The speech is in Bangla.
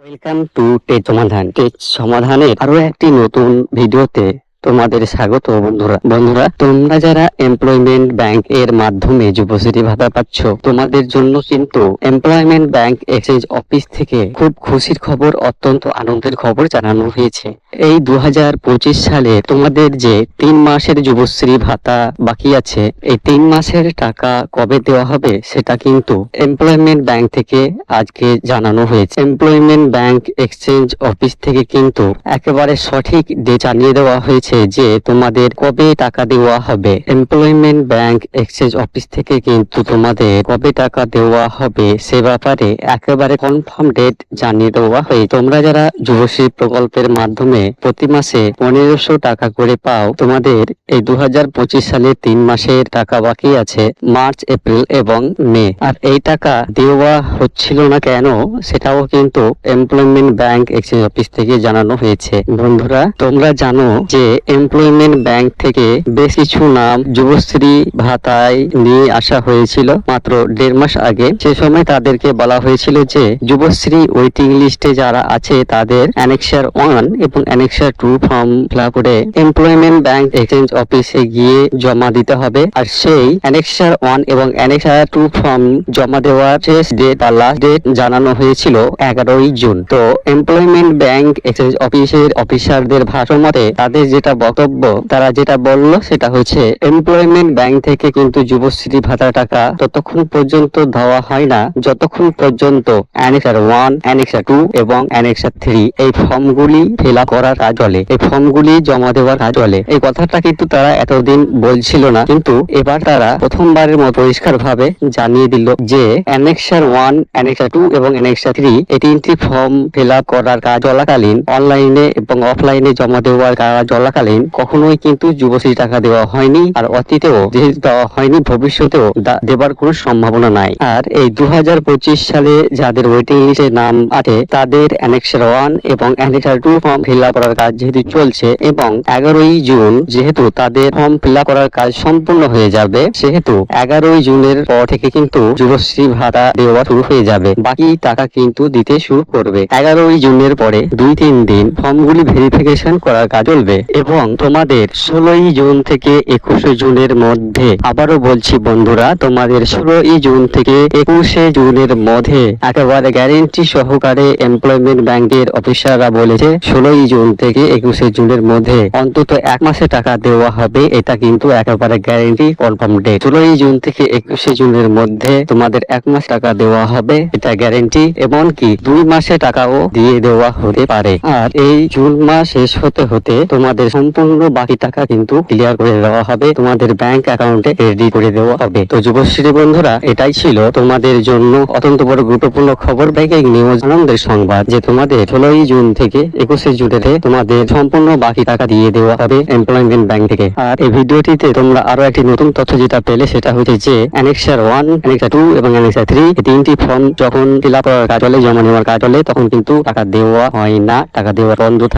ওয়েলকাম টু টেক সমাধান। টেক সমাধানের আরো একটি নতুন ভিডিওতে তোমাদের স্বাগত। বন্ধুরা তোমরা যারা এমপ্লয়মেন্ট ব্যাংক এর মাধ্যমে যুবশ্রী ভাতা পাচ্ছ, তোমাদের জন্য কিন্তু এমপ্লয়মেন্ট ব্যাংক এক্সচেঞ্জ অফিস থেকে খুব খুশির খবর, অত্যন্ত আনন্দের খবর জানানো হয়েছে। এই 2025 সালে তোমাদের যে 3 মাসের যুবশ্রী ভাতা বাকি আছে, এই 3 মাসের টাকা কবে দেওয়া হবে সেটা কিন্তু এমপ্লয়মেন্ট ব্যাংক থেকে আজকে জানানো হয়েছে। এমপ্লয়মেন্ট ব্যাংক এক্সচেঞ্জ অফিস থেকে কিন্তু একেবারে সঠিক ডেট জানিয়ে দেওয়া হয়েছে যে তোমাদের কবে টাকা দেওয়া হবে। এমপ্লয়মেন্ট ব্যাংক এক্সচেঞ্জ অফিস থেকে কিন্তু তোমাদের কবে টাকা দেওয়া হবে সে ব্যাপারে একেবারে কনফার্ম ডেট জানিয়ে দেওয়া হয়েছে। তোমরা যারা যুবশ্রী প্রকল্পের মাধ্যমে প্রতি মাসে 1500 টাকা করে পাও, তোমাদের এই 2025 সালে 3 মাসের টাকা বাকি আছে, মার্চ, এপ্রিল এবং মে। আর এই টাকা দেওয়া হচ্ছিল না কেন সেটাও কিন্তু এমপ্লয়মেন্ট ব্যাংক এক্সচেঞ্জ অফিস থেকে জানানো হয়েছে। বন্ধুরা তোমরা জানো যে এমপ্লয়মেন্ট ব্যাংক থেকে বেশ কিছু নাম যুবশ্রী ভাতায় নিয়ে আসা হয়েছিল মাত্র 1.5 মাস আগে। সে সময় তাদেরকে বলা হয়েছিল যে যুবশ্রী ওয়েটিং লিস্টে যারা আছে তাদের অ্যানেক্সার 1 এবং অ্যানেক্সার 2 ফর্ম ফিল আপ করে এমপ্লয়মেন্ট ব্যাংক এক্সচেঞ্জ অফিসে গিয়ে জমা দিতে হবে। আর সেই অ্যানেক্সার 1 এবং অ্যানেক্সার 2 ফর্ম জমা দেওয়ার শেষ ডেট বা লাস্ট ডেট জানানো হয়েছিল 11ই জুন। তো এমপ্লয়মেন্ট ব্যাংক এক্সচেঞ্জ অফিসের অফিসারদের ভাষণ মতে তাদের যেটা বক্তব্য, তারা যেটা বললো সেটা হচ্ছে এমপ্লয়মেন্ট ব্যাংক থেকে কিন্তু যুবশ্রী ভাতা টাকা ততক্ষণ পর্যন্ত দেওয়া হয় না যতক্ষণ পর্যন্ত অ্যানেক্সার 1, অ্যানেক্সার 2 এবং অ্যানেক্সার 3 এই ফর্মগুলি ফিল আপ করার কাজ চলে, এই ফর্মগুলি জমা দেওয়ার কাজ চলে। এই কথাটা কিন্তু তারা এতদিন বলছিল না, কিন্তু এবার তারা প্রথমবারের মতো পরিষ্কার ভাবে জানিয়ে দিল যে অ্যানেক্সার 1, অ্যানেক্সার 2 এবং অ্যানেক্সার 3 এই 3টি ফর্ম ফিল আপ করার কাজ চলাকালীন, অনলাইনে এবং অফলাইনে জমা দেওয়ার কাজ চলাকালীন কখনোই কিন্তু যুবশ্রী টাকা দেওয়া হয়নি। আর অতীতেও যেহেতু দেওয়া হয়নি, ভবিষ্যতেও দেবার কোনো সম্ভাবনা নাই। আর এই 2025 সালে যাদের ওয়েটিং লিস্টে নাম আছে তাদের অ্যানেক্সার 1 এবং অ্যানেক্সার 2 ফর্ম ফিল আপ করার কাজ যেহেতু চলছে এবং 11ই জুন যেহেতু তাদের ফর্ম ফিল আপ করার কাজ সম্পূর্ণ হয়ে যাবে, সেহেতু 11ই জুনের পর থেকে কিন্তু যুবশ্রী ভাতা দেওয়া শুরু হয়ে যাবে। বাকি টাকা কিন্তু দিতে শুরু করবে 11ই জুনের পরে 2-3 দিন ফর্মগুলি ভেরিফিকেশন করার কাজ চলবে এবং তোমাদের 16ই জুন থেকে 21শে জুনের মধ্যে, আবারও বলছি বন্ধুরা, তোমাদের 16ই জুন থেকে 21শে জুনের মধ্যে একেবারে গ্যারেন্টি সহকারে এমপ্লয়মেন্ট ব্যাংকের অফিসাররা বলেছে 16ই জুন থেকে 21শে জুনের মধ্যে অন্তত 1 মাসে টাকা দেওয়া হবে। এটা কিন্তু একেবারে গ্যারেন্টি, কনফার্ম ডেট। 16ই জুন থেকে 21শে জুনের মধ্যে তোমাদের 1 মাস টাকা দেওয়া হবে, এটা গ্যারেন্টি। এমনকি 2 মাসে টাকাও দিয়ে দেওয়া হতে পারে। আর এই জুন মাস শেষ হতে হতে তোমাদের সম্পূর্ণ বাকি টাকা কিন্তু ক্লিয়ার করে দেওয়া হবে, তোমাদের ব্যাংক অ্যাকাউন্টে রেডি করে দেওয়া হবে। তো যুবশ্রী বন্ধুরা, এটাই ছিল তোমাদের জন্য অত্যন্ত বড় গুরুত্বপূর্ণ খবর, ব্রেকিং নিউজ, আনন্দের সংবাদ যে তোমাদের 16ই জুন থেকে 21শে জুনে তোমাদের সম্পূর্ণ বাকি টাকা দিয়ে দেওয়া হবে এমপ্লয়মেন্ট ব্যাংক থেকে। আর এই ভিডিওটিতে তোমরা আরো একটি নতুন তথ্য যেটা পেলে সেটা হচ্ছে যে অ্যানেক্সার 1, অ্যানেক্সার 2 এবং অ্যানেক্সার 3 এই 3টি ফর্ম যখন ফিল আপ করার কাজ চলে, জমা নেওয়ার কাজ চলে, তখন কিন্তু টাকা দেওয়া হয় না, টাকা দেওয়া বন্ধ থাকে।